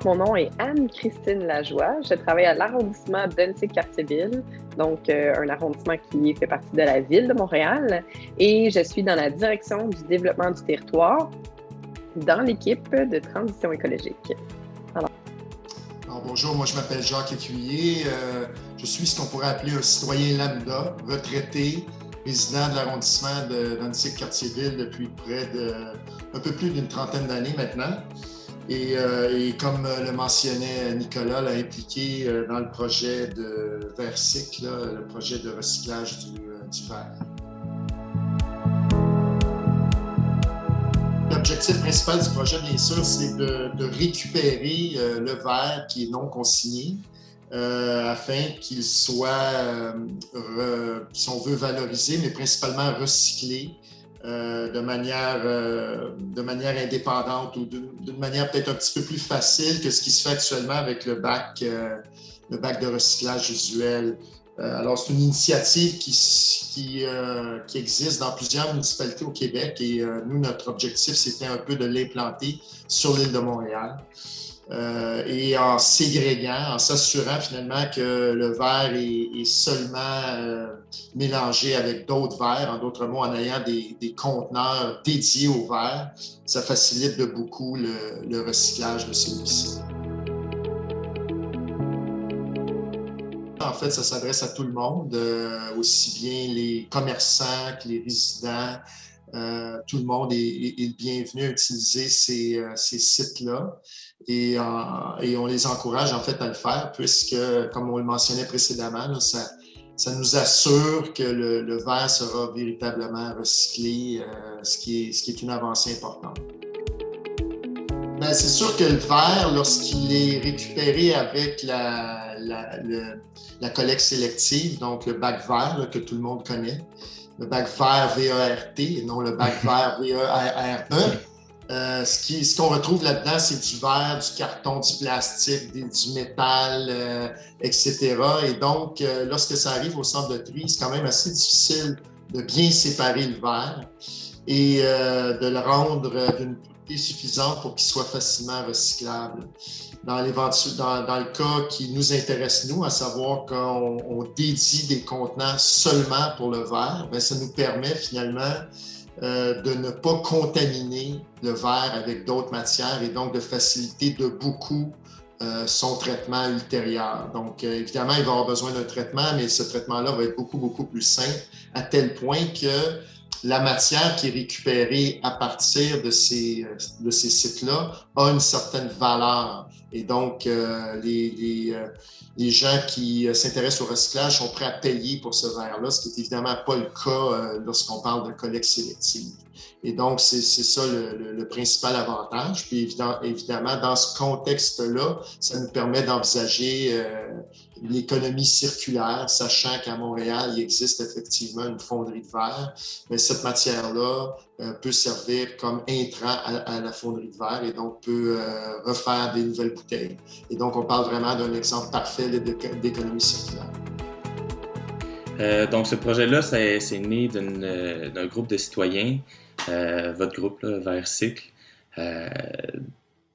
mon nom est Anne-Christine Lajoie. Je travaille à l'arrondissement d'Annecy-Cartierville, donc un arrondissement qui fait partie de la ville de Montréal. Et je suis dans la direction du développement du territoire dans l'équipe de transition écologique. Alors, bonjour, moi je m'appelle Jacques Écuyer. Je suis ce qu'on pourrait appeler un citoyen lambda, retraité, résident de l'arrondissement d'Annecy-Cartierville depuis un peu plus d'une trentaine d'années maintenant. Et comme le mentionnait Nicolas, l'a impliqué dans le projet de Versic, le projet de recyclage du verre. L'objectif principal du projet, bien sûr, c'est de récupérer le verre qui est non consigné afin qu'il soit, si on veut, valorisé, mais principalement recyclé de manière indépendante ou d'une manière peut-être un petit peu plus facile que ce qui se fait actuellement avec le bac de recyclage usuel. Alors, c'est une initiative qui existe dans plusieurs municipalités au Québec et nous, notre objectif, c'était un peu de l'implanter sur l'île de Montréal. Et en ségréguant, en s'assurant finalement que le verre est seulement mélangé avec d'autres verres, en d'autres mots, en ayant des conteneurs dédiés au verre, ça facilite de beaucoup le recyclage de celui-ci. En fait, ça s'adresse à tout le monde, aussi bien les commerçants que les résidents. Tout le monde est le bienvenu à utiliser ces sites-là et on les encourage en fait à le faire puisque, comme on le mentionnait précédemment, là, ça nous assure que le verre sera véritablement recyclé, ce qui est une avancée importante. Bien, c'est sûr que le verre, lorsqu'il est récupéré avec la collecte sélective, donc le bac vert là, que tout le monde connaît, le bac vert V-E-R-T et non le bac vert V-E-R-R-E. Ce qu'on retrouve là-dedans, c'est du verre, du carton, du plastique, du métal, etc. Et donc, lorsque ça arrive au centre de tri, c'est quand même assez difficile de bien séparer le verre et de le rendre d'une quantité suffisante pour qu'il soit facilement recyclable. Dans le cas qui nous intéresse, nous, à savoir qu'on dédie des contenants seulement pour le verre, bien, ça nous permet finalement de ne pas contaminer le verre avec d'autres matières et donc de faciliter de beaucoup son traitement ultérieur. Donc, évidemment, il va avoir besoin d'un traitement, mais ce traitement-là va être beaucoup, beaucoup plus simple, à tel point que la matière qui est récupérée à partir de ces sites-là a une certaine valeur. Et donc, les gens qui s'intéressent au recyclage sont prêts à payer pour ce verre-là, ce qui n'est évidemment pas le cas lorsqu'on parle de collecte sélective. Et donc, c'est ça le principal avantage. Puis évidemment, dans ce contexte-là, ça nous permet d'envisager l'économie circulaire, sachant qu'à Montréal, il existe effectivement une fonderie de verre. Mais cette matière-là peut servir comme intrant à la fonderie de verre et donc peut refaire des nouvelles bouteilles. Et donc, on parle vraiment d'un exemple parfait d'économie circulaire. Donc, ce projet-là, c'est né d'un groupe de citoyens, votre groupe, là, Versic.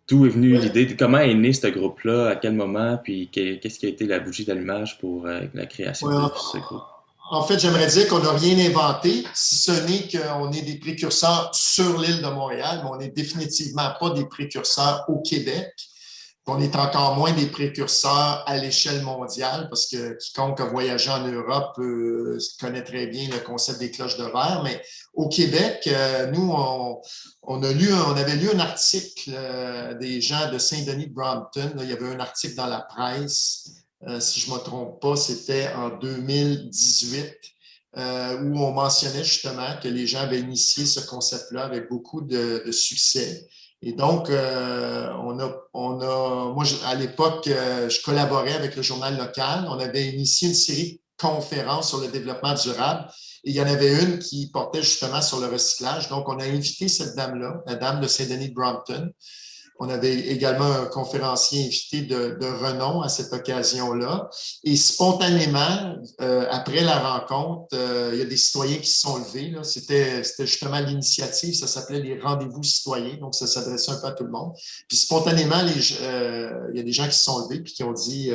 D'où est venue l'idée? Comment est né ce groupe-là? À quel moment? Puis qu'est-ce qui a été la bougie d'allumage pour la création de ce groupe? En fait, j'aimerais dire qu'on n'a rien inventé, si ce n'est qu'on est des précurseurs sur l'île de Montréal, mais on n'est définitivement pas des précurseurs au Québec. On est encore moins des précurseurs à l'échelle mondiale, parce que quiconque a voyagé en Europe connaît très bien le concept des cloches de verre. Mais au Québec, nous, on avait lu un article des gens de Saint-Denis de Brompton. Là, il y avait un article dans la presse, si je ne me trompe pas, c'était en 2018, où on mentionnait justement que les gens avaient initié ce concept-là avec beaucoup de succès. Et donc, moi, à l'époque, je collaborais avec le journal local. On avait initié une série de conférences sur le développement durable. Et il y en avait une qui portait justement sur le recyclage. Donc, on a invité cette dame-là, la dame de Saint-Denis de Brompton. On avait également un conférencier invité de renom à cette occasion-là. Et spontanément, après la rencontre, il y a des citoyens qui se sont levés. C'était justement l'initiative, ça s'appelait les rendez-vous citoyens, donc ça s'adressait un peu à tout le monde. Puis spontanément, il y a des gens qui se sont levés et qui ont dit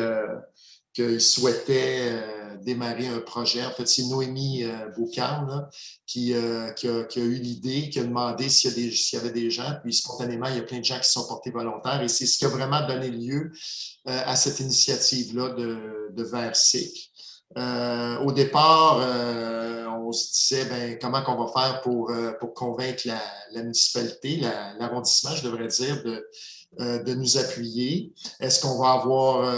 qu'ils souhaitaient démarrer un projet. En fait, c'est Noémie Beaucard là, qui a eu l'idée, qui a demandé s'il y avait des gens. Puis spontanément, il y a plein de gens qui se sont portés volontaires. Et c'est ce qui a vraiment donné lieu à cette initiative-là de VERSIC. Au départ, on se disait ben, comment on va faire pour convaincre la municipalité, l'arrondissement, je devrais dire, de nous appuyer. Est-ce qu'on va avoir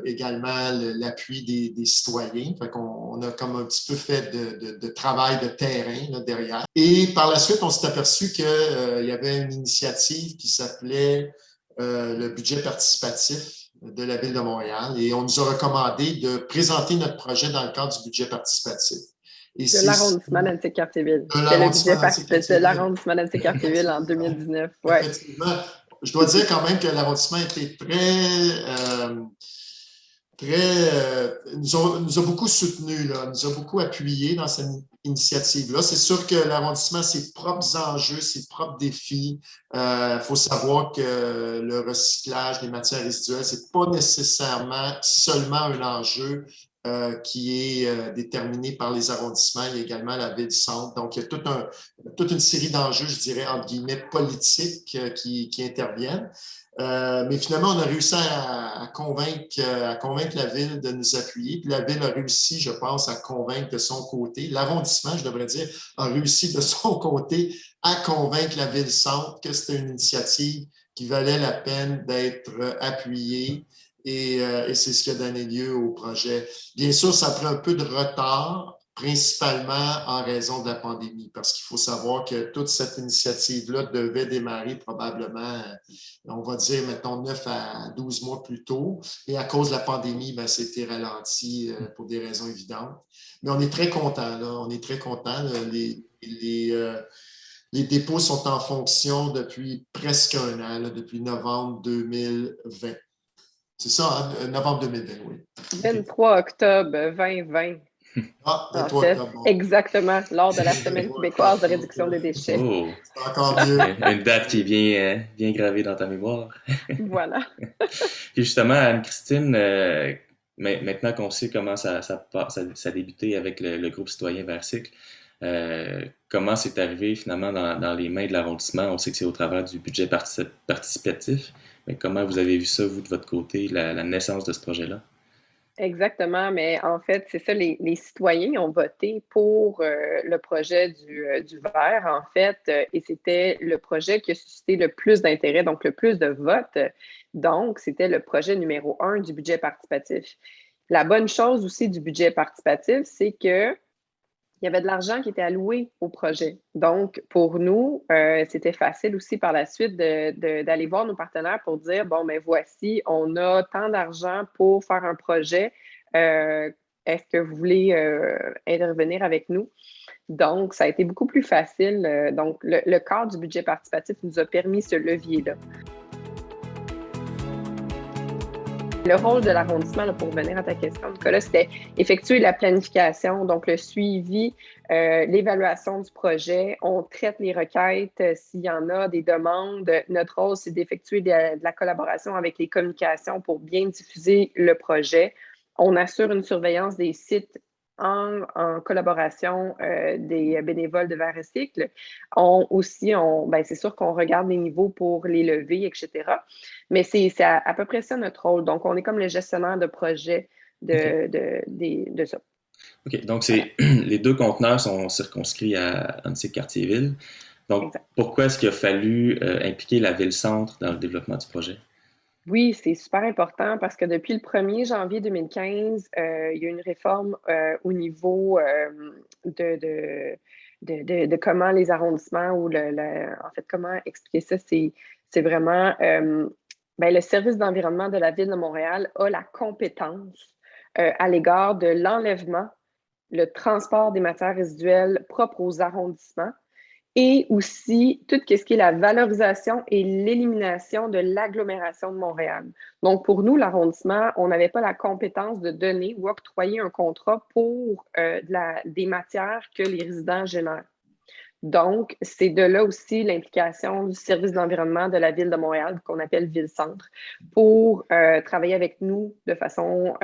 également l'appui des citoyens? Fait qu'on a comme un petit peu fait de travail de terrain là, derrière. Et par la suite, on s'est aperçu qu'il y avait une initiative qui s'appelait le budget participatif de la Ville de Montréal et on nous a recommandé de présenter notre projet dans le cadre du budget participatif. Et de l'arrondissement d'Annecy-Cartierville. C'était le budget participatif de l'arrondissement d'Annecy-Cartierville en 2019. Ouais. Effectivement. Je dois dire quand même que l'arrondissement était nous a beaucoup soutenus, nous a beaucoup appuyés dans cette initiative-là. C'est sûr que l'arrondissement a ses propres enjeux, ses propres défis. Il faut savoir que le recyclage des matières résiduelles, ce n'est pas nécessairement seulement un enjeu qui est déterminé par les arrondissements. Il y a également la ville-centre. Donc, il y a toute une série d'enjeux, je dirais, entre guillemets, politiques qui interviennent. Mais finalement, on a réussi à convaincre la ville de nous appuyer. Puis la ville a réussi, je pense, à convaincre de son côté. L'arrondissement, je devrais dire, a réussi de son côté à convaincre la ville-centre que c'était une initiative qui valait la peine d'être appuyée. Et c'est ce qui a donné lieu au projet. Bien sûr, ça a pris un peu de retard, principalement en raison de la pandémie, parce qu'il faut savoir que toute cette initiative-là devait démarrer probablement, on va dire, mettons, 9 à 12 mois plus tôt. Et à cause de la pandémie, ben, c'était ralenti pour des raisons évidentes. Mais on est très contents, là. On est très contents. Les dépôts sont en fonction depuis presque un an, là, depuis novembre 2020. C'est ça, hein? Novembre 2020, oui. 23 octobre 2020. Ah, 23 octobre. Bon. Exactement, lors de la Semaine québécoise de réduction des déchets. Oh, c'est encore mieux. Une date qui est bien gravée dans ta mémoire. Voilà. Puis justement, Anne-Christine, maintenant qu'on sait comment ça a débuté avec le groupe citoyen VERSIC, comment c'est arrivé finalement dans les mains de l'arrondissement? On sait que c'est au travers du budget participatif, mais comment vous avez vu ça, vous, de votre côté, la naissance de ce projet-là? Exactement, mais en fait, c'est ça, les citoyens ont voté pour le projet du vert, en fait, et c'était le projet qui a suscité le plus d'intérêt, donc le plus de votes. Donc, c'était le projet numéro 1 du budget participatif. La bonne chose aussi du budget participatif, c'est que il y avait de l'argent qui était alloué au projet. Donc, pour nous, c'était facile aussi par la suite d'aller voir nos partenaires pour dire, bon, ben voici, on a tant d'argent pour faire un projet. Est-ce que vous voulez intervenir avec nous? Donc, ça a été beaucoup plus facile. Donc, le cadre du budget participatif nous a permis ce levier-là. Le rôle de l'arrondissement, pour revenir à ta question, Nicolas, c'était effectuer la planification, donc le suivi, l'évaluation du projet. On traite les requêtes s'il y en a, des demandes. Notre rôle, c'est d'effectuer de la collaboration avec les communications pour bien diffuser le projet. On assure une surveillance des sites en collaboration des bénévoles de VERSIC. C'est sûr qu'on regarde les niveaux pour les lever, etc. Mais c'est à peu près ça notre rôle. Donc, on est comme le gestionnaire de projet de ça. OK. Donc, les deux conteneurs sont circonscrits à Annecy-Cartierville. Donc, exact. Pourquoi est-ce qu'il a fallu impliquer la ville-centre dans le développement du projet? Oui, c'est super important parce que depuis le 1er janvier 2015, il y a une réforme au niveau de comment les arrondissements ou en fait, comment expliquer ça, c'est vraiment le service d'environnement de la Ville de Montréal a la compétence à l'égard de l'enlèvement, le transport des matières résiduelles propres aux arrondissements et aussi tout ce qui est la valorisation et l'élimination de l'agglomération de Montréal. Donc, pour nous, l'arrondissement, on n'avait pas la compétence de donner ou octroyer un contrat pour des matières que les résidents génèrent. Donc, c'est de là aussi l'implication du service de l'environnement de la Ville de Montréal, qu'on appelle Ville-Centre, pour travailler avec nous de façon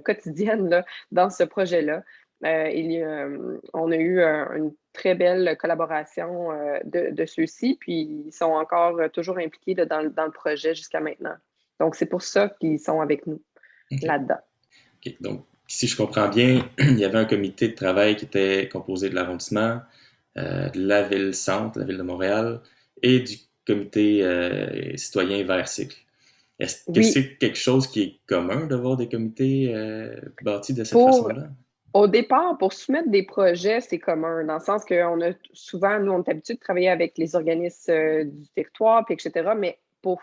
quotidienne là, dans ce projet-là. On a eu une très belle collaboration de ceux-ci, puis ils sont encore toujours impliqués là, dans le projet jusqu'à maintenant. Donc, c'est pour ça qu'ils sont avec nous là-dedans. Okay. Donc, si je comprends bien, il y avait un comité de travail qui était composé de l'arrondissement, de la Ville-Centre, la Ville de Montréal, et du comité citoyen Vert-Cycle. Est-ce que c'est quelque chose qui est commun d'avoir des comités bâtis de cette façon-là? Au départ, pour soumettre des projets, c'est commun, dans le sens qu'on a souvent, nous, on est habitué de travailler avec les organismes du territoire, puis etc., mais pour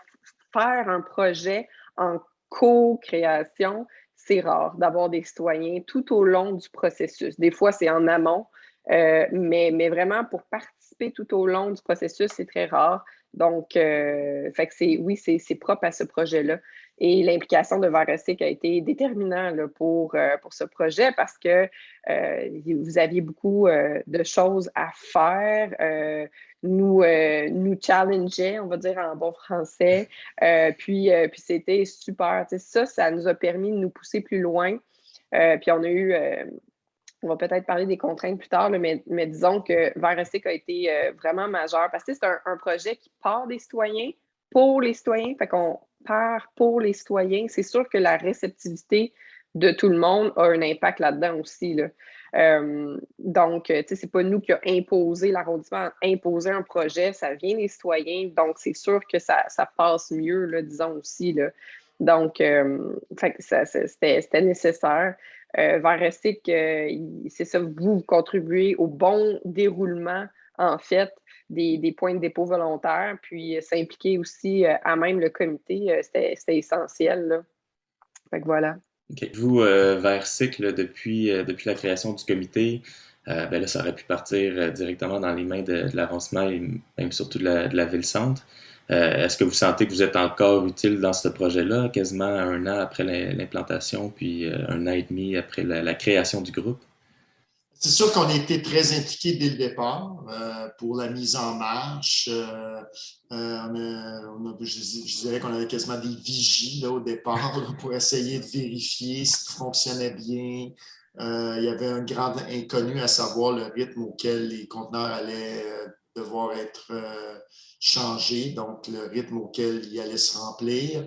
faire un projet en co-création, c'est rare d'avoir des citoyens tout au long du processus. Des fois, c'est en amont, mais vraiment pour participer tout au long du processus, c'est très rare. Donc, fait que oui, c'est propre à ce projet-là. Et l'implication de VRC a été déterminant là, pour ce projet parce que vous aviez beaucoup de choses à faire. Nous challengeait, on va dire en bon français. Puis c'était super. Ça nous a permis de nous pousser plus loin. Puis on a eu... on va peut-être parler des contraintes plus tard, là, mais disons que VRC a été vraiment majeur parce que c'est un projet qui part des citoyens pour les citoyens. Fait qu'on part pour les citoyens. C'est sûr que la réceptivité de tout le monde a un impact là-dedans aussi. Là. Donc, c'est pas nous qui a imposé l'arrondissement, imposé un projet, ça vient des citoyens. Donc, c'est sûr que ça passe mieux, là, disons aussi. Là. Donc, c'était nécessaire. VRC, c'est ça, vous contribuez au bon déroulement, en fait, des points de dépôt volontaires, puis s'impliquer aussi à même le comité, c'était essentiel. Là. Fait que voilà. Okay. Vous, VRC, depuis la création du comité, ben là, ça aurait pu partir directement dans les mains de l'avancement et même surtout de la Ville-Centre. Est-ce que vous sentez que vous êtes encore utile dans ce projet-là, quasiment un an après l'implantation, puis un an et demi après la création du groupe? C'est sûr qu'on a été très impliqués dès le départ pour la mise en marche. Je dirais qu'on avait quasiment des vigies là, au départ là, pour essayer de vérifier si tout fonctionnait bien. Il y avait un grand inconnu à savoir le rythme auquel les conteneurs allaient devoir être changés, donc le rythme auquel ils allaient se remplir.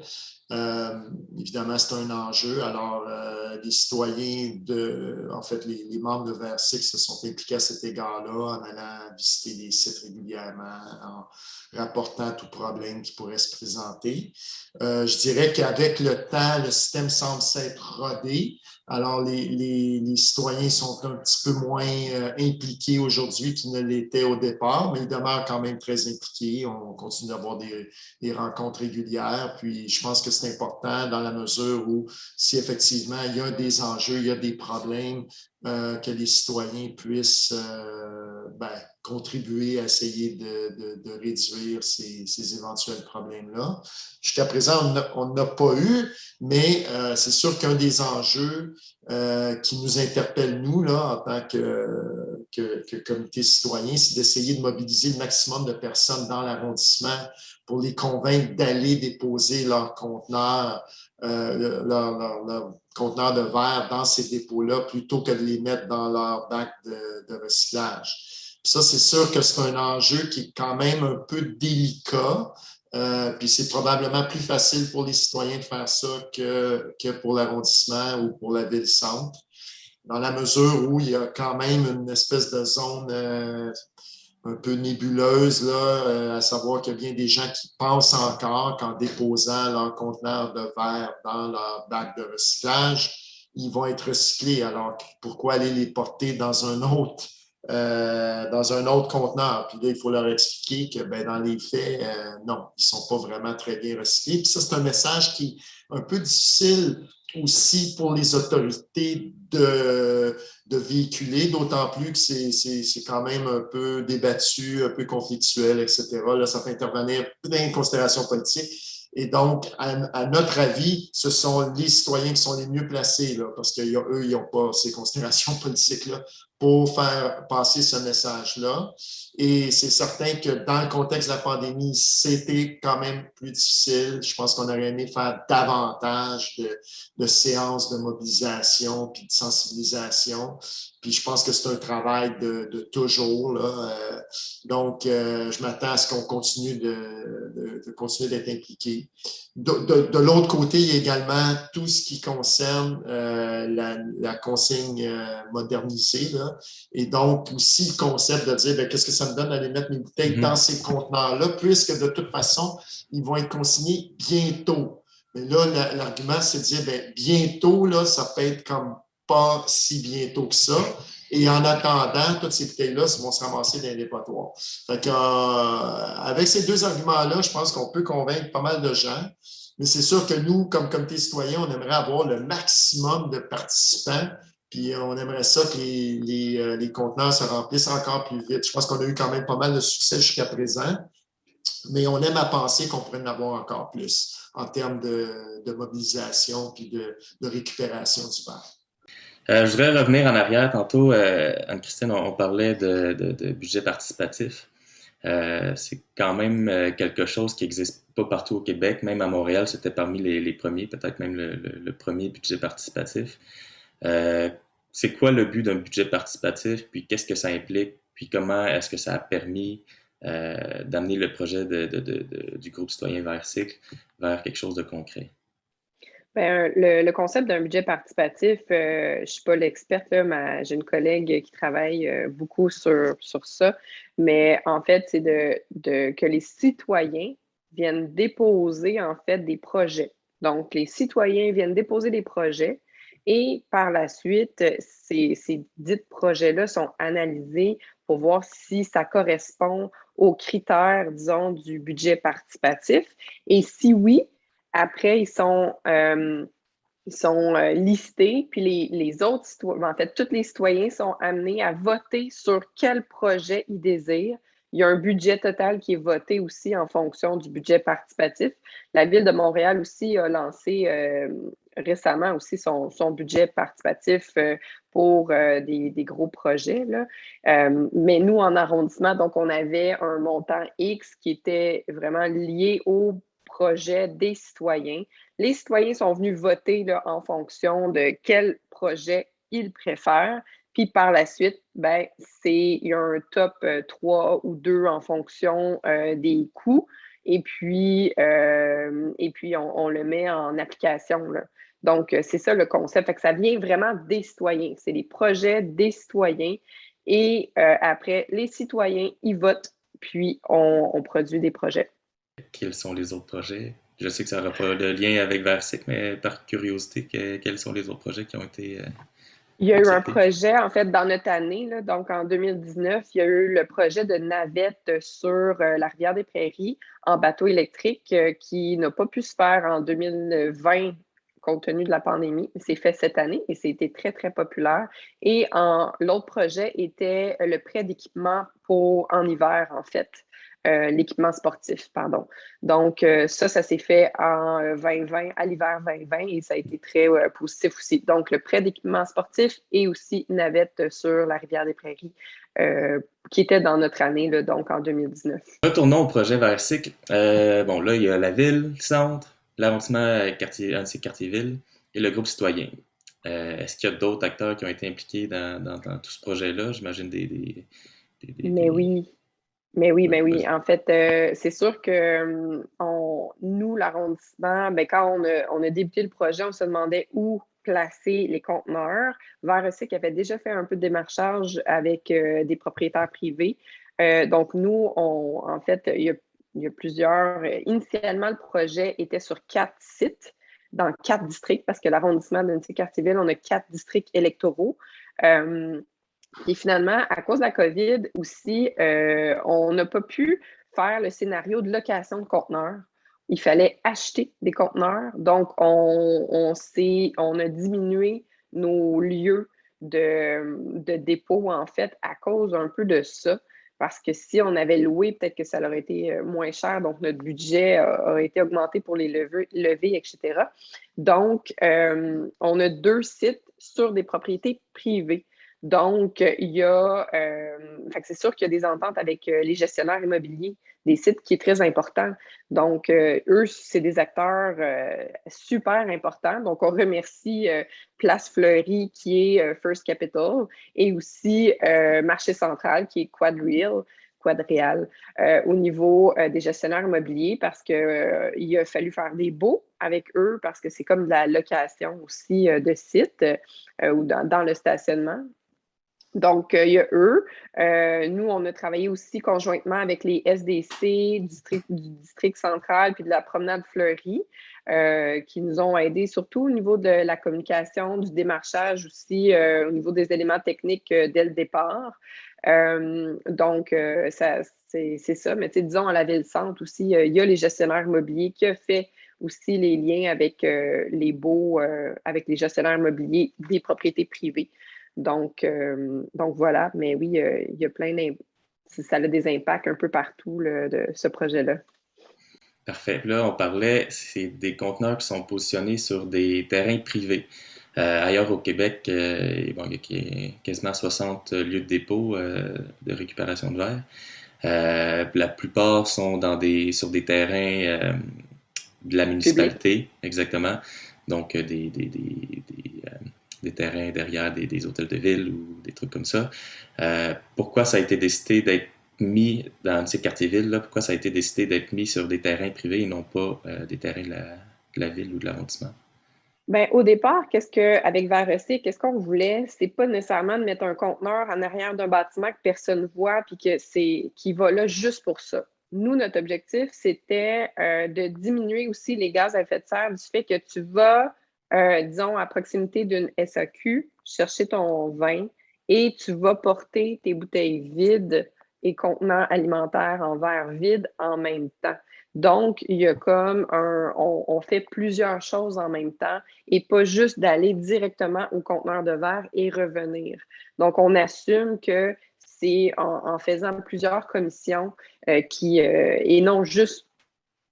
Évidemment, c'est un enjeu. Alors, les citoyens, en fait, les membres de VRC se sont impliqués à cet égard-là en allant visiter les sites régulièrement, en rapportant tout problème qui pourrait se présenter. Je dirais qu'avec le temps, le système semble s'être rodé. Alors, les citoyens sont un petit peu moins impliqués aujourd'hui qu'ils ne l'étaient au départ, mais ils demeurent quand même très impliqués. On continue d'avoir des rencontres régulières. Puis, je pense que c'est important dans la mesure où, si effectivement il y a des enjeux, il y a des problèmes, que les citoyens puissent contribuer à essayer de réduire ces éventuels problèmes-là. Jusqu'à présent, on n'a pas eu, mais c'est sûr qu'un des enjeux qui nous interpelle, nous, là, en tant que comité citoyen, c'est d'essayer de mobiliser le maximum de personnes dans l'arrondissement pour les convaincre d'aller déposer leurs conteneurs, leur conteneurs de verre dans ces dépôts-là plutôt que de les mettre dans leur bac de recyclage. Puis ça, c'est sûr que c'est un enjeu qui est quand même un peu délicat. Puis c'est probablement plus facile pour les citoyens de faire ça que pour l'arrondissement ou pour la ville-centre, dans la mesure où il y a quand même une espèce de zone un peu nébuleuse, là, à savoir qu'il y a bien des gens qui pensent encore qu'en déposant leur conteneur de verre dans leur bac de recyclage, ils vont être recyclés. Alors, pourquoi aller les porter dans un autre dans un autre conteneur. Puis là, il faut leur expliquer que ben, dans les faits, non, ils ne sont pas vraiment très bien recyclés. Puis ça, c'est un message qui est un peu difficile aussi pour les autorités de véhiculer, d'autant plus que c'est quand même un peu débattu, un peu conflictuel, etc. Là, ça fait intervenir plein de considérations politiques. Et donc, à notre avis, ce sont les citoyens qui sont les mieux placés, là, parce qu'eux, ils n'ont pas ces considérations politiques-là pour faire passer ce message-là. Et c'est certain que dans le contexte de la pandémie, c'était quand même plus difficile. Je pense qu'on aurait aimé faire davantage de séances de mobilisation puis de sensibilisation. Puis je pense que c'est un travail de toujours, là. Donc, je m'attends à ce qu'on continue continuer d'être impliqué. De l'autre côté, il y a également tout ce qui concerne la consigne modernisée, là. Et donc, aussi le concept de dire, qu'est-ce que ça me donne d'aller mettre mes bouteilles dans ces conteneurs-là, puisque de toute façon, ils vont être consignés bientôt. Mais là, l'argument, c'est de dire, bientôt, là, ça peut être comme pas si bientôt que ça. Et en attendant, toutes ces bouteilles-là vont se ramasser dans les dépotoirs. Fait que, avec ces deux arguments-là, je pense qu'on peut convaincre pas mal de gens. Mais c'est sûr que nous, comme comité citoyen, on aimerait avoir le maximum de participants. Puis on aimerait ça que les conteneurs se remplissent encore plus vite. Je pense qu'on a eu quand même pas mal de succès jusqu'à présent. Mais on aime à penser qu'on pourrait en avoir encore plus en termes de mobilisation puis de récupération du verre. Je voudrais revenir en arrière. Tantôt, Anne-Christine, on parlait de budget participatif. C'est quand même quelque chose qui n'existe pas partout au Québec. Même à Montréal, c'était parmi les premiers, peut-être même le premier budget participatif. C'est quoi le but d'un budget participatif? Puis qu'est-ce que ça implique? Puis comment est-ce que ça a permis d'amener le projet du groupe citoyen VERSYCLE vers quelque chose de concret? Bien, le concept d'un budget participatif, je ne suis pas l'experte, là, mais j'ai une collègue qui travaille beaucoup sur ça. Mais en fait, c'est que les citoyens viennent déposer en fait des projets. Donc, les citoyens viennent déposer des projets et par la suite, ces dits projets-là sont analysés pour voir si ça correspond aux critères, disons, du budget participatif. Et si oui, après, ils sont listés, puis les autres citoyens, en fait, tous les citoyens sont amenés à voter sur quel projet ils désirent. Il y a un budget total qui est voté aussi en fonction du budget participatif. La Ville de Montréal aussi a lancé récemment aussi son budget participatif pour des gros projets, là. Mais nous, en arrondissement, donc, on avait un montant X qui était vraiment lié au projet des citoyens. Les citoyens sont venus voter là, en fonction de quel projet ils préfèrent. Puis par la suite, il y a un top 3 ou 2 en fonction des coûts. Et puis on le met en application, là. Donc, c'est ça le concept. Fait que ça vient vraiment des citoyens. C'est les projets des citoyens. Et après, les citoyens, ils votent, puis on produit des projets. Quels sont les autres projets? Je sais que ça n'aura pas de lien avec VERSYCLE, mais par curiosité, quels sont les autres projets qui ont été Il y a eu un acceptés? projet, en fait, dans notre année, là, donc en 2019, il y a eu le projet de navette sur la rivière des Prairies en bateau électrique qui n'a pas pu se faire en 2020 compte tenu de la pandémie. C'est fait cette année et c'était très, très populaire. Et l'autre projet était le prêt d'équipement en hiver, en fait. L'équipement sportif, pardon. Donc, ça s'est fait en 2020, à l'hiver 2020 et ça a été très positif aussi. Donc, le prêt d'équipement sportif et aussi navette sur la rivière des Prairies qui était dans notre année, là, donc en 2019. Retournons au projet VERSYCLE. Bon, là, il y a la ville, le centre, l'arrondissement, un de ces quartiers-villes et le groupe citoyen. Est-ce qu'il y a d'autres acteurs qui ont été impliqués dans tout ce projet-là? J'imagine Mais oui. Mais oui, mais oui. Vas-y. En fait, c'est sûr que nous, l'arrondissement, quand on a débuté le projet, on se demandait où placer les conteneurs. VERSYCLE avait déjà fait un peu de démarchage avec des propriétaires privés. Donc, nous, en fait, il y a plusieurs. Initialement, le projet était sur 4 sites, dans 4 districts, parce que l'arrondissement d'Annecy-Cartierville, on a 4 districts électoraux. Et finalement, à cause de la COVID aussi, on n'a pas pu faire le scénario de location de conteneurs. Il fallait acheter des conteneurs. Donc, on a diminué nos lieux de dépôt, en fait, à cause un peu de ça. Parce que si on avait loué, peut-être que ça aurait été moins cher. Donc, notre budget aurait été augmenté pour les levées, etc. Donc, on a 2 sites sur des propriétés privées. Donc, c'est sûr qu'il y a des ententes avec les gestionnaires immobiliers des sites qui est très important. Donc, eux, c'est des acteurs super importants. Donc, on remercie Place Fleury, qui est First Capital, et aussi Marché Central, qui est Quadreal, au niveau des gestionnaires immobiliers, parce qu'il a fallu faire des baux avec eux, parce que c'est comme de la location aussi de sites ou dans le stationnement. Donc, il y a eux. Nous, on a travaillé aussi conjointement avec les SDC du district central puis de la promenade Fleury, qui nous ont aidés surtout au niveau de la communication, du démarchage aussi, au niveau des éléments techniques dès le départ. Donc, c'est ça. Mais disons, à la Ville-Centre aussi, il y a les gestionnaires immobiliers qui ont fait aussi les liens avec les baux, avec les gestionnaires immobiliers des propriétés privées. Donc voilà, mais oui, il y a ça a des impacts un peu partout là, de ce projet-là. Parfait. Là, on parlait, c'est des conteneurs qui sont positionnés sur des terrains privés. Ailleurs au Québec, il y a quasiment 60 lieux de dépôt de récupération de verre. La plupart sont sur des terrains de la municipalité, exactement. Donc, des terrains derrière des hôtels de ville ou des trucs comme ça. Pourquoi ça a été décidé d'être mis dans ces quartiers-villes-là? Pourquoi ça a été décidé d'être mis sur des terrains privés et non pas des terrains de la ville ou de l'arrondissement? Bien, au départ, avec Varosé, qu'est-ce qu'on voulait? C'est pas nécessairement de mettre un conteneur en arrière d'un bâtiment que personne ne voit puis qui va là juste pour ça. Nous, notre objectif, c'était de diminuer aussi les gaz à effet de serre du fait que tu vas, disons, à proximité d'une SAQ, chercher ton vin et tu vas porter tes bouteilles vides et contenants alimentaires en verre vide en même temps. Donc, il y a comme on fait plusieurs choses en même temps et pas juste d'aller directement au conteneur de verre et revenir. Donc, on assume que c'est en faisant plusieurs commissions et non juste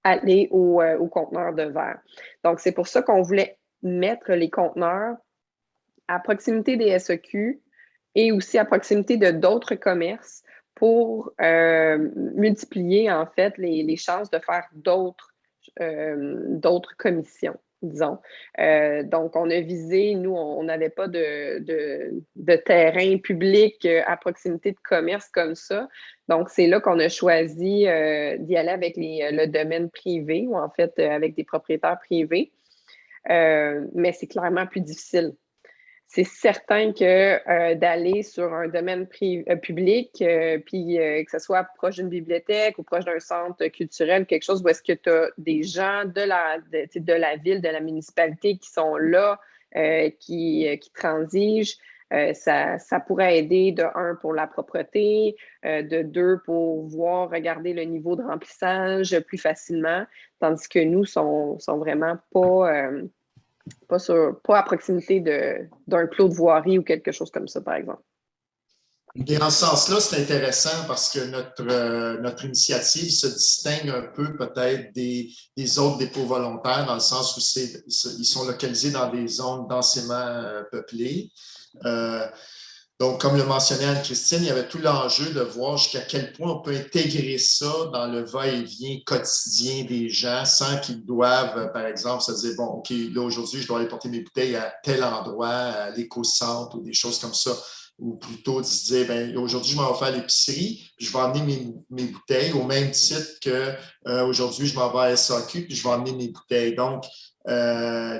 aller au conteneur de verre. Donc, c'est pour ça qu'on voulait mettre les conteneurs à proximité des SEQ et aussi à proximité de d'autres commerces pour multiplier en fait les chances de faire d'autres commissions, disons. Donc, on a visé, nous, on n'avait pas de terrain public à proximité de commerce comme ça. Donc, c'est là qu'on a choisi d'y aller avec le domaine privé ou en fait avec des propriétaires privés. Mais c'est clairement plus difficile. C'est certain que d'aller sur un domaine public, puis que ce soit proche d'une bibliothèque ou proche d'un centre culturel, quelque chose où est-ce que tu as des gens de la ville, de la municipalité qui sont là, qui transigent, ça pourrait aider de un pour la propreté, de deux pour regarder le niveau de remplissage plus facilement, tandis que nous, sont vraiment pas à proximité d'un clos de voirie ou quelque chose comme ça, par exemple. Et en ce sens-là, c'est intéressant parce que notre initiative se distingue un peu peut-être des autres dépôts volontaires dans le sens où ils sont localisés dans des zones densément peuplées. Donc, comme le mentionnait Anne-Christine, il y avait tout l'enjeu de voir jusqu'à quel point on peut intégrer ça dans le va-et-vient quotidien des gens sans qu'ils doivent, par exemple, se dire, bon, OK, là, aujourd'hui, je dois aller porter mes bouteilles à tel endroit, à l'éco-centre ou des choses comme ça. Ou plutôt de se dire, bien, aujourd'hui, je m'en vais faire l'épicerie, puis je vais emmener mes bouteilles au même titre que aujourd'hui, je m'en vais à SAQ, puis je vais emmener mes bouteilles. Donc,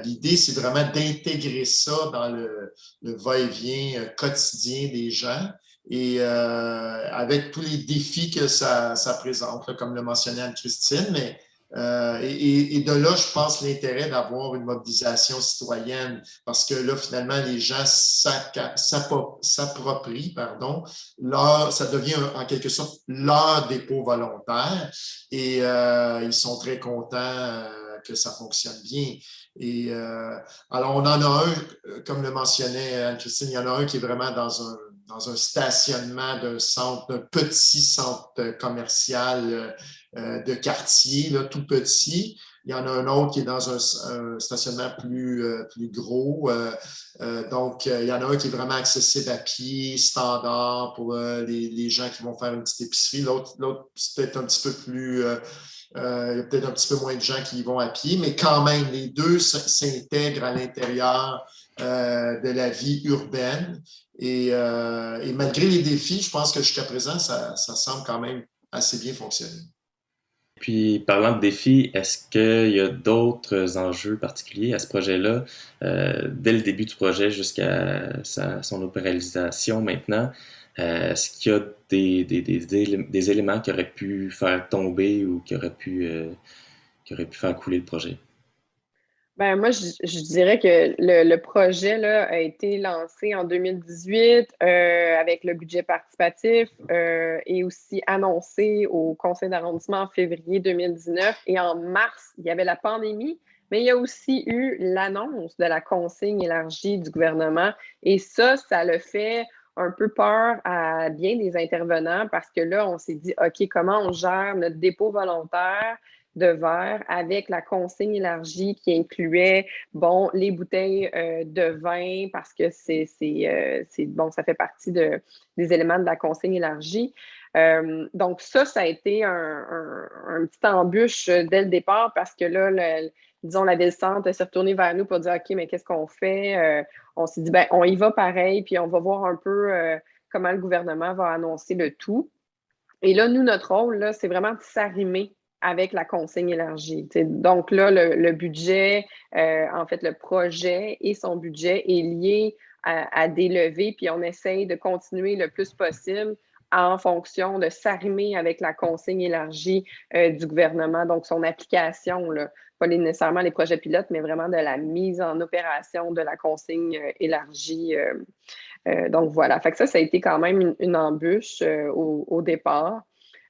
l'idée, c'est vraiment d'intégrer ça dans le va-et-vient quotidien des gens et avec tous les défis que ça présente, là, comme le mentionnait Anne-Christine, mais Et de là, je pense, l'intérêt d'avoir une mobilisation citoyenne, parce que là, finalement, les gens s'approprient, ça devient en quelque sorte leur dépôt volontaire et ils sont très contents que ça fonctionne bien. Et alors, on en a un, comme le mentionnait Anne-Christine, il y en a un qui est vraiment dans un stationnement d'un petit centre commercial de quartier, là, tout petit. Il y en a un autre qui est dans un stationnement plus gros. Donc, il y en a un qui est vraiment accessible à pied, standard pour les gens qui vont faire une petite épicerie. L'autre c'est peut-être un petit peu plus... il y a peut-être un petit peu moins de gens qui y vont à pied, mais quand même, les deux s'intègrent à l'intérieur de la vie urbaine. Et malgré les défis, je pense que jusqu'à présent, ça semble quand même assez bien fonctionner. Puis, parlant de défis, est-ce qu'il y a d'autres enjeux particuliers à ce projet-là, dès le début du projet jusqu'à son opéralisation maintenant? Est-ce qu'il y a des éléments qui auraient pu faire tomber ou qui auraient pu faire couler le projet? Ben, moi, je dirais que le projet là, a été lancé en 2018 avec le budget participatif et aussi annoncé au conseil d'arrondissement en février 2019. Et en mars, il y avait la pandémie, mais il y a aussi eu l'annonce de la consigne élargie du gouvernement. Et ça le fait un peu peur à bien des intervenants parce que là, on s'est dit, OK, comment on gère notre dépôt volontaire de verre avec la consigne élargie qui incluait, bon, les bouteilles de vin parce que bon, ça fait partie des éléments de la consigne élargie. Donc ça a été un petit embûche dès le départ parce que là, disons, la Ville-Centre s'est retournée vers nous pour dire, OK, mais qu'est-ce qu'on fait? On s'est dit, ben, on y va pareil, puis on va voir un peu comment le gouvernement va annoncer le tout. Et là, nous, notre rôle, là, c'est vraiment de s'arrimer avec la consigne élargie. T'sais. Donc là, le budget, en fait, le projet et son budget est lié à des levées, puis on essaye de continuer le plus possible en fonction de s'arrimer avec la consigne élargie du gouvernement, donc son application, là, pas nécessairement les projets pilotes, mais vraiment de la mise en opération de la consigne élargie. Donc voilà, fait que ça a été quand même une embûche au départ.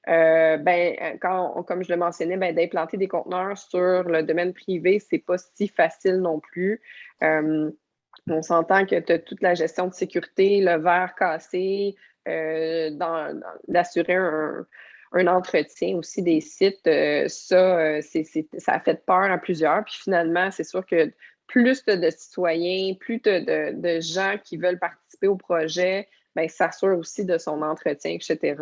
Comme je le mentionnais, d'implanter des conteneurs sur le domaine privé, c'est pas si facile non plus. On s'entend que tu as toute la gestion de sécurité, le verre cassé, d'assurer un entretien aussi des sites. Ça a fait peur à plusieurs. Puis finalement, c'est sûr que plus de citoyens, plus de gens qui veulent participer au projet, s'assure aussi de son entretien, etc.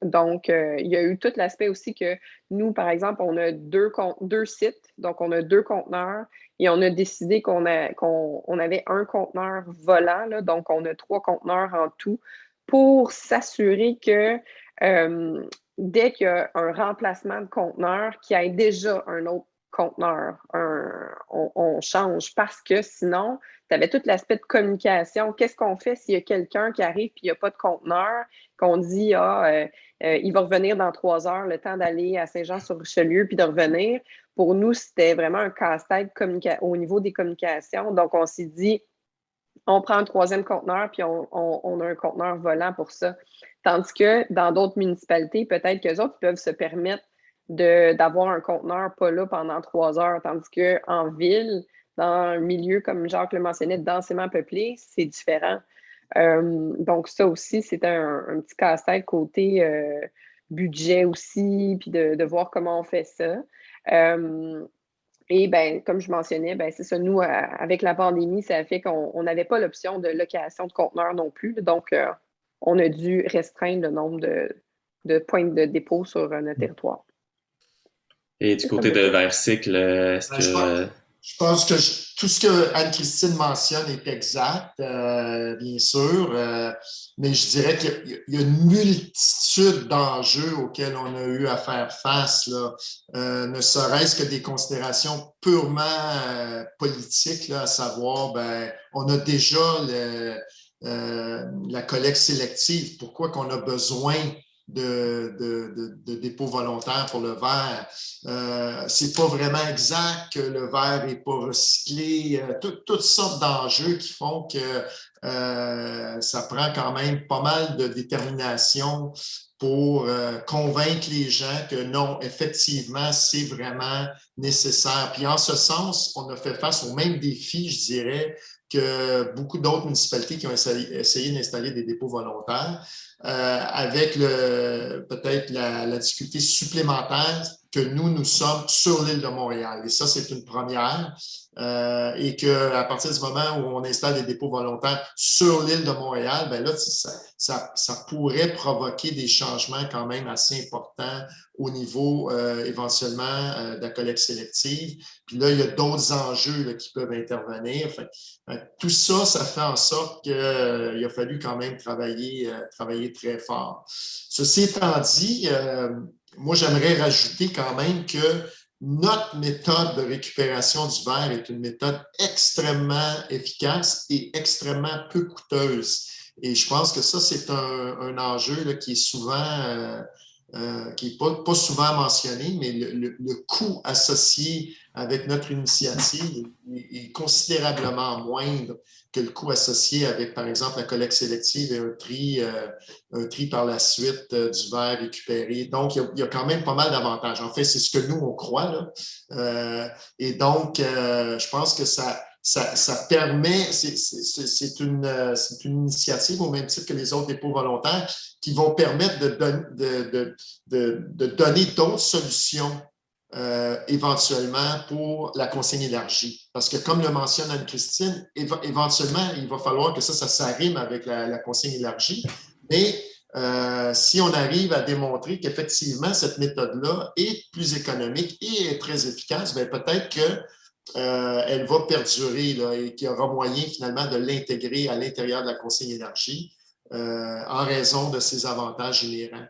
Donc, il y a eu tout l'aspect aussi que nous, par exemple, on a deux sites, donc on a 2 conteneurs et on a décidé qu'on avait un conteneur volant, là, donc on a 3 conteneurs en tout pour s'assurer que dès qu'il y a un remplacement de conteneur, qu'il y ait déjà un autre conteneur, on change parce que sinon, tu avais tout l'aspect de communication. Qu'est-ce qu'on fait s'il y a quelqu'un qui arrive et il n'y a pas de conteneur, qu'on dit il va revenir dans 3 heures, le temps d'aller à Saint-Jean-sur-Richelieu puis de revenir. Pour nous, c'était vraiment un casse-tête au niveau des communications. Donc, on s'est dit, on prend un 3e conteneur puis on a un conteneur volant pour ça. Tandis que dans d'autres municipalités, peut-être qu'eux autres peuvent se permettre d'avoir un conteneur pas là pendant 3 heures, tandis qu'en ville, dans un milieu, comme Jacques le mentionnait, densément peuplé, c'est différent. Donc ça aussi, c'était un petit casse-tête côté budget aussi, puis de voir comment on fait ça. Et comme je mentionnais, c'est ça, nous, avec la pandémie, ça a fait qu'on n'avait pas l'option de location de conteneurs non plus. Donc, on a dû restreindre le nombre de points de dépôt sur notre territoire. Et du côté de Versicle, est-ce que... Je pense que tout ce que Anne-Christine mentionne est exact, bien sûr, mais je dirais qu'il y a une multitude d'enjeux auxquels on a eu à faire face, là, ne serait-ce que des considérations purement politiques, là, à savoir, on a déjà la collecte sélective. Pourquoi qu'on a besoin de dépôt volontaire pour le verre. C'est pas vraiment exact que le verre n'est pas recyclé. Toutes sortes d'enjeux qui font que ça prend quand même pas mal de détermination pour convaincre les gens que non, effectivement, c'est vraiment nécessaire. Puis en ce sens, on a fait face aux mêmes défis, je dirais, que beaucoup d'autres municipalités qui ont essayé d'installer des dépôts volontaires, avec peut-être la difficulté supplémentaire que nous sommes sur l'île de Montréal. Et ça, c'est une première. Et qu'à partir du moment où on installe des dépôts volontaires sur l'île de Montréal, ben là, ça pourrait provoquer des changements quand même assez importants au niveau éventuellement de la collecte sélective. Puis là, il y a d'autres enjeux là, qui peuvent intervenir. Tout ça, ça fait en sorte qu'il a fallu quand même travailler très fort. Ceci étant dit, moi, j'aimerais rajouter quand même que notre méthode de récupération du verre est une méthode extrêmement efficace et extrêmement peu coûteuse. Et je pense que ça, c'est un enjeu là, qui est souvent, qui n'est pas souvent mentionné, mais le coût associé avec notre initiative est considérablement moindre que le coût associé avec, par exemple, la collecte sélective et un tri par la suite du verre récupéré. Donc, il y a quand même pas mal d'avantages. En fait, c'est ce que nous, on croit, là. Et donc, je pense que ça permet, c'est une initiative au même titre que les autres dépôts volontaires qui vont permettre de donner d'autres solutions éventuellement pour la consigne élargie. Parce que comme le mentionne Anne-Christine, éventuellement, il va falloir que ça s'arrime avec la consigne élargie. Mais si on arrive à démontrer qu'effectivement, cette méthode-là est plus économique et est très efficace, bien, peut-être qu'elle va perdurer là, et qu'il y aura moyen finalement de l'intégrer à l'intérieur de la consigne élargie en raison de ses avantages inhérents.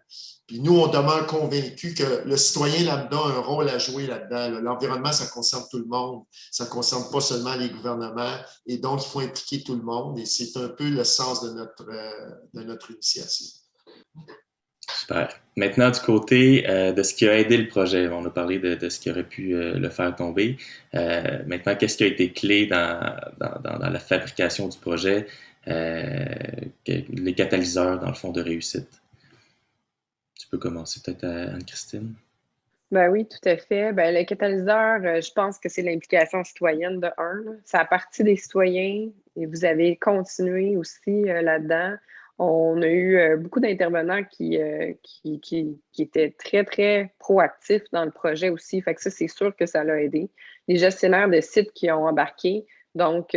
Puis nous, on demeure convaincus que le citoyen lambda a un rôle à jouer là-dedans. L'environnement, ça concerne tout le monde. Ça ne concerne pas seulement les gouvernements. Et donc, il faut impliquer tout le monde. Et c'est un peu le sens de notre initiative. Super. Maintenant, du côté de ce qui a aidé le projet, on a parlé de ce qui aurait pu le faire tomber. Maintenant, qu'est-ce qui a été clé dans la fabrication du projet, les catalyseurs, dans le fond, de réussite? Tu peux commencer peut-être, Anne-Christine? Ben oui, tout à fait. Ben, le catalyseur, je pense que c'est l'implication citoyenne de un. C'est à partir des citoyens et vous avez continué aussi là-dedans. On a eu beaucoup d'intervenants qui étaient très, très proactifs dans le projet aussi. Fait que ça, c'est sûr que ça l'a aidé. Les gestionnaires de sites qui ont embarqué. Donc,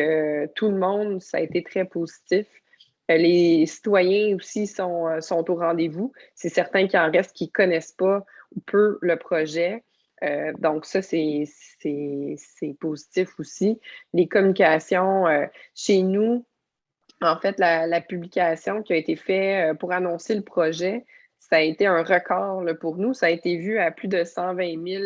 tout le monde, ça a été très positif. Les citoyens aussi sont au rendez-vous. C'est certains qui en restent qui ne connaissent pas ou peu le projet. Donc, ça, c'est positif aussi. Les communications chez nous, en fait, la publication qui a été faite pour annoncer le projet, ça a été un record là, pour nous. Ça a été vu à plus de 120 000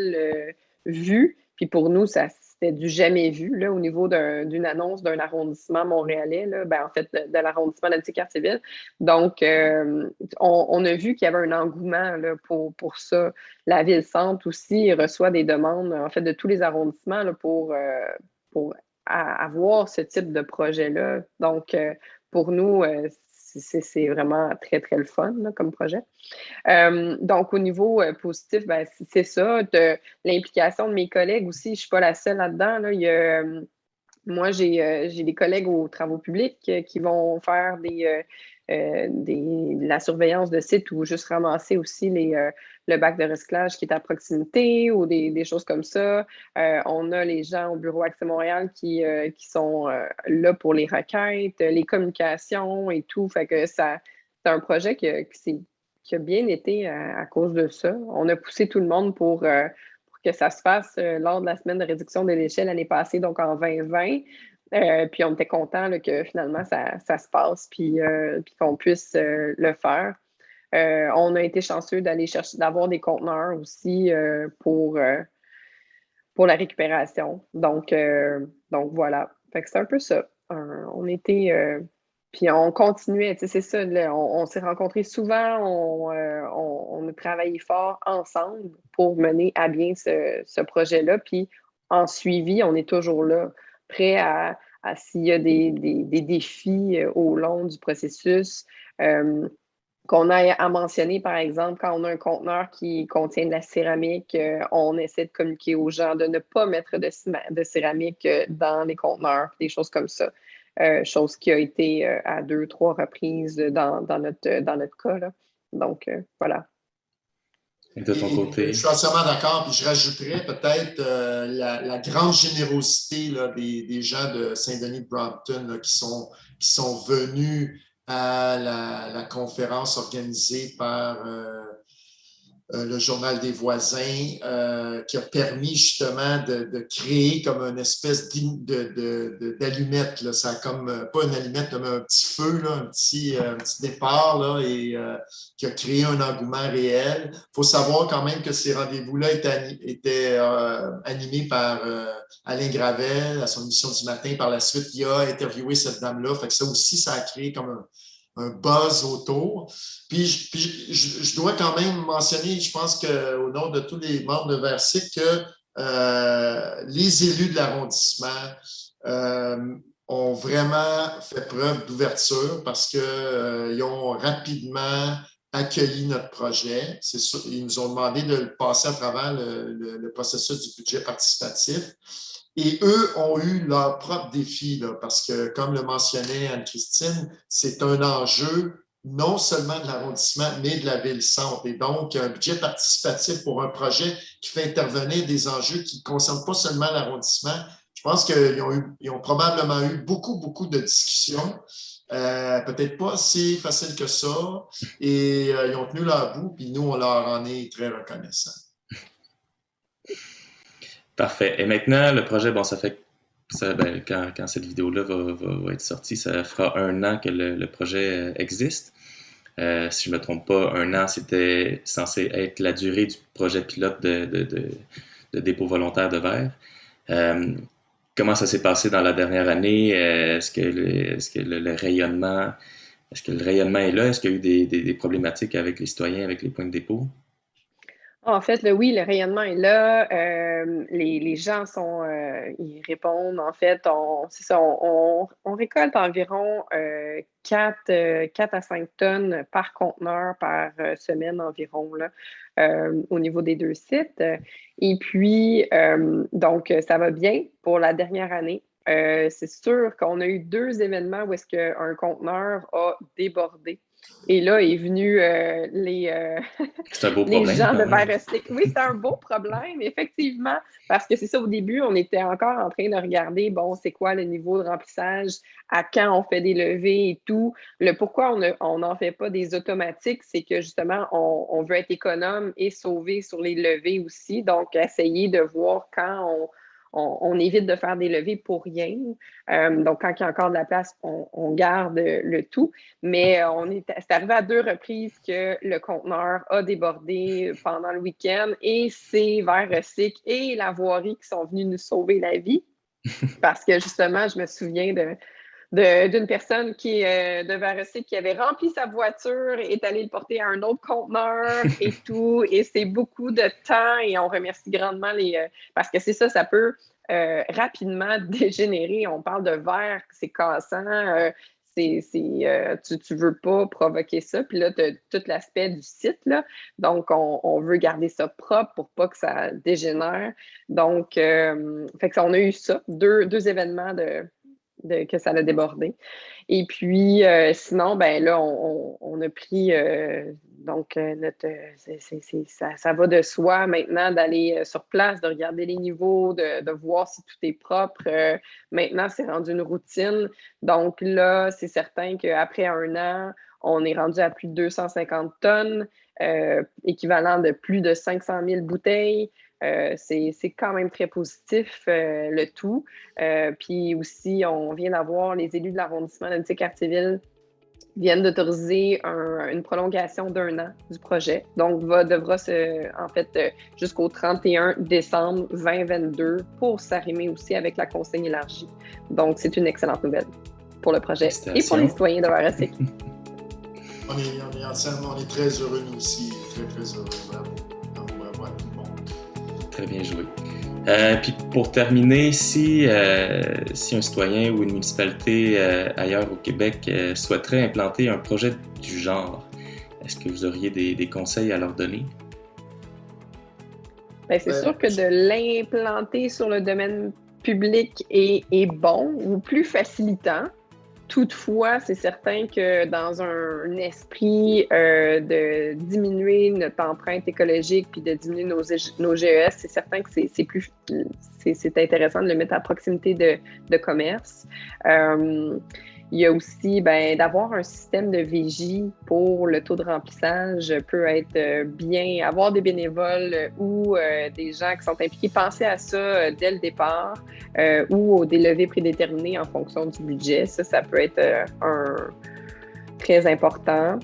vues. Puis pour nous, c'était du jamais vu là, au niveau d'une annonce d'un arrondissement montréalais, là, ben, en fait, de l'arrondissement d'Annecy-Cartierville. Donc, on a vu qu'il y avait un engouement là, pour ça. La Ville-Centre aussi reçoit des demandes, en fait, de tous les arrondissements là, pour avoir ce type de projet-là. Donc, pour nous, c'est vraiment très, très le fun là, comme projet. Donc, au niveau positif, ben, c'est ça, de l'implication de mes collègues aussi. Je ne suis pas la seule là-dedans. Là. Il y a, moi, j'ai des collègues aux travaux publics qui vont faire de la surveillance de sites ou juste ramasser aussi le bac de recyclage qui est à proximité ou des choses comme ça. On a les gens au bureau Accès Montréal qui sont là pour les requêtes, les communications et tout. Fait que c'est un projet qui a bien été à cause de ça. On a poussé tout le monde pour que ça se fasse lors de la semaine de réduction des déchets l'année passée, donc en 2020. Puis on était contents que finalement ça se passe puis qu'on puisse le faire. On a été chanceux d'aller chercher, d'avoir des conteneurs aussi pour la récupération. Donc voilà. Fait que c'est un peu ça. On était Puis on continuait, tu sais, c'est ça, là, on s'est rencontrés souvent, on a travaillé fort ensemble pour mener à bien ce projet-là. Puis en suivi, on est toujours là, prêt à s'il y a des défis au long du processus. Qu'on a à mentionner, par exemple, quand on a un conteneur qui contient de la céramique, on essaie de communiquer aux gens de ne pas mettre de céramique dans les conteneurs, des choses comme ça. Chose qui a été à 2-3 reprises dans notre cas, là. Donc, voilà. Et de ton côté? Je suis entièrement d'accord. Puis je rajouterais peut-être la grande générosité là, des gens de Saint-Denis-de-Brampton là, qui sont venus à la conférence organisée par le Journal des voisins, qui a permis justement de créer comme une espèce d'allumette. Là. Ça a comme, pas une allumette, mais un petit feu, là, un petit départ, là, et qui a créé un engouement réel. Il faut savoir quand même que ces rendez-vous-là étaient animés par Alain Gravel à son émission du matin. Par la suite, il a interviewé cette dame-là. Fait que ça aussi, ça a créé comme un buzz autour. Puis je dois quand même mentionner, je pense qu'au nom de tous les membres de Versic, que les élus de l'arrondissement ont vraiment fait preuve d'ouverture parce qu'ils ont rapidement accueilli notre projet. C'est sûr, ils nous ont demandé de le passer à travers le processus du budget participatif. Et eux ont eu leur propre défi, là, parce que, comme le mentionnait Anne-Christine, c'est un enjeu non seulement de l'arrondissement, mais de la ville-centre. Et donc, un budget participatif pour un projet qui fait intervenir des enjeux qui ne concernent pas seulement l'arrondissement. Je pense qu'ils ont probablement eu beaucoup de discussions. Peut-être pas si facile que ça. Et ils ont tenu leur bout, puis nous, on leur en est très reconnaissants. Parfait. Et maintenant, le projet, bon, ça fait ça, ben, quand cette vidéo-là va être sortie, ça fera 1 an que le projet existe. Si je ne me trompe pas, 1 an, c'était censé être la durée du projet pilote de dépôt volontaire de verre. Comment ça s'est passé dans la dernière année? Est-ce que le rayonnement est là? Est-ce qu'il y a eu des problématiques avec les citoyens, avec les points de dépôt? En fait, oui, le rayonnement est là. Les gens ils répondent. En fait, c'est ça, on récolte environ 4 à 5 tonnes par conteneur par semaine environ là, au niveau des 2 sites. Et puis, donc, ça va bien pour la dernière année. C'est sûr qu'on a eu 2 événements où est-ce qu'un conteneur a débordé. Et là est venu C'est un beau problème, les gens de quand même. Versic. Oui, c'est un beau problème, effectivement, parce que c'est ça, au début, on était encore en train de regarder, bon, c'est quoi le niveau de remplissage, à quand on fait des levées et tout. Le pourquoi on n'en fait pas des automatiques, c'est que justement, on veut être économe et sauver sur les levées aussi. Donc, essayer de voir quand on évite de faire des levées pour rien. Donc, quand il y a encore de la place, on garde le tout. Mais c'est arrivé à 2 reprises que le conteneur a débordé pendant le week-end et c'est Versic et la voirie qui sont venus nous sauver la vie. Parce que justement, je me souviens d'une personne de Versic qui avait rempli sa voiture et est allée le porter à un autre conteneur et tout. Et c'est beaucoup de temps et on remercie grandement parce que c'est ça, ça peut rapidement dégénérer. On parle de verre, c'est cassant. Tu veux pas provoquer ça. Puis là, tu as tout l'aspect du site, là. Donc, on veut garder ça propre pour pas que ça dégénère. Donc, fait que on a eu ça, deux événements que ça a débordé. Et puis, sinon, ben là, on a pris donc ça va de soi maintenant d'aller sur place, de regarder les niveaux, de voir si tout est propre. Maintenant, c'est rendu une routine. Donc là, c'est certain qu'après 1 an, on est rendu à plus de 250 tonnes, équivalent de plus de 500 000 bouteilles. C'est quand même très positif, le tout. Puis aussi, on vient d'avoir les élus de l'arrondissement d'Annecy-Cartierville viennent d'autoriser une prolongation d'1 an du projet. Donc, devra jusqu'au 31 décembre 2022 pour s'arrimer aussi avec la consigne élargie. Donc, c'est une excellente nouvelle. pour le projet et pour les citoyens de Varasic. On est très heureux, nous aussi. Très, très heureux. Bravo. Bravo à tout le monde. Très bien joué. Puis pour terminer, si un citoyen ou une municipalité ailleurs au Québec souhaiterait implanter un projet du genre, est-ce que vous auriez des conseils à leur donner? Bien, c'est sûr que de l'implanter sur le domaine public est bon ou plus facilitant. Toutefois, c'est certain que dans un esprit de diminuer notre empreinte écologique puis de diminuer nos GES, c'est certain que c'est intéressant de le mettre à proximité de commerce. Il y a aussi d'avoir un système de vigie pour le taux de remplissage peut être bien. Avoir des bénévoles ou des gens qui sont impliqués, penser à ça dès le départ ou des levées prédéterminées en fonction du budget. Ça peut être très important.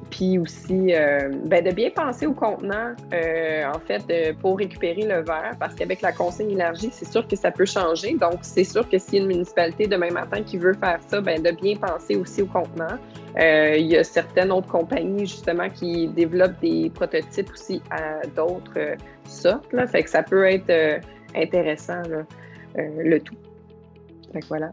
Puis aussi, de bien penser au contenant, en fait, pour récupérer le verre, parce qu'avec la consigne élargie, c'est sûr que ça peut changer. Donc, c'est sûr que s'il y a une municipalité demain matin qui veut faire ça, de bien penser aussi au contenant. Il y a certaines autres compagnies, justement, qui développent des prototypes aussi à d'autres sortes. Là. Fait que ça peut être intéressant, là, le tout. Fait que voilà.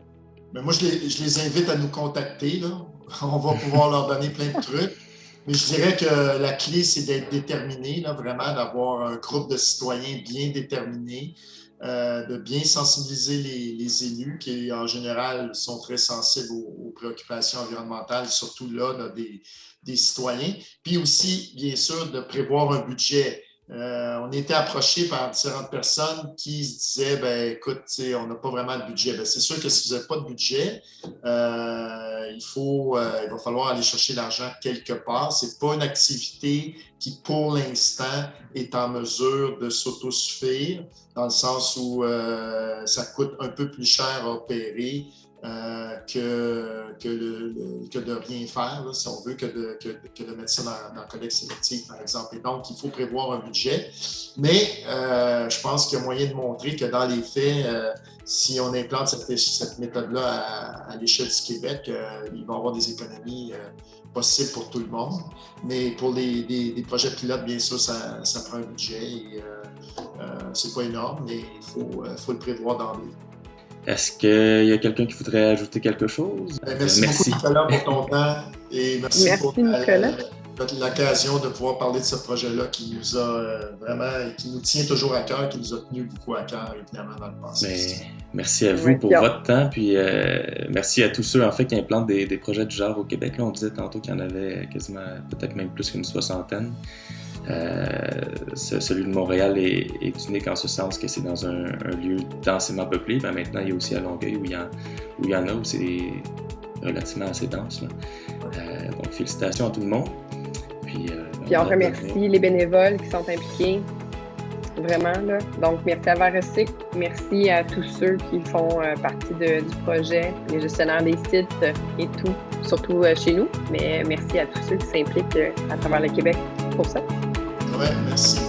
Mais moi, je les invite à nous contacter, là. On va pouvoir leur donner plein de trucs. Mais je dirais que la clé, c'est d'être déterminé, là, vraiment, d'avoir un groupe de citoyens bien déterminés, de bien sensibiliser les élus qui, en général, sont très sensibles aux préoccupations environnementales, surtout là des citoyens. Puis aussi, bien sûr, de prévoir un budget. On était approché par différentes personnes qui se disaient, écoute, on n'a pas vraiment de budget. C'est sûr que si vous n'avez pas de budget, il va falloir aller chercher l'argent quelque part. Ce n'est pas une activité qui, pour l'instant, est en mesure de s'autosuffire, dans le sens où ça coûte un peu plus cher à opérer que de rien faire, là, si on veut, que de mettre ça dans la collecte sélective, par exemple. Et donc, il faut prévoir un budget. Mais je pense qu'il y a moyen de montrer que dans les faits, si on implante cette méthode-là à l'échelle du Québec, il va y avoir des économies possibles pour tout le monde. Mais pour des projets pilotes, bien sûr, ça prend un budget. Et c'est pas énorme, mais il faut le prévoir d'emblée. Est-ce qu'il y a quelqu'un qui voudrait ajouter quelque chose? Merci beaucoup, Nicolas, pour ton temps et merci pour l'occasion de pouvoir parler de ce projet-là qui nous a vraiment, qui nous tient toujours à cœur, qui nous a tenu beaucoup à cœur, évidemment, dans le passé. Merci à vous pour votre temps, puis merci à tous ceux, en fait, qui implantent des projets du genre au Québec. Là, on disait tantôt qu'il y en avait quasiment, peut-être même plus qu'une 60aine. Celui de Montréal est unique en ce sens que c'est dans un lieu densément peuplé. Maintenant, il y a aussi à Longueuil où il y en a, où c'est relativement assez dense. Donc, félicitations à tout le monde. Puis on remercie les bénévoles qui sont impliqués. Vraiment, là. Donc, merci à Varasic. Merci à tous ceux qui font partie du projet, les gestionnaires des sites et tout, surtout chez nous. Mais merci à tous ceux qui s'impliquent à travers le Québec pour ça. Oui, merci.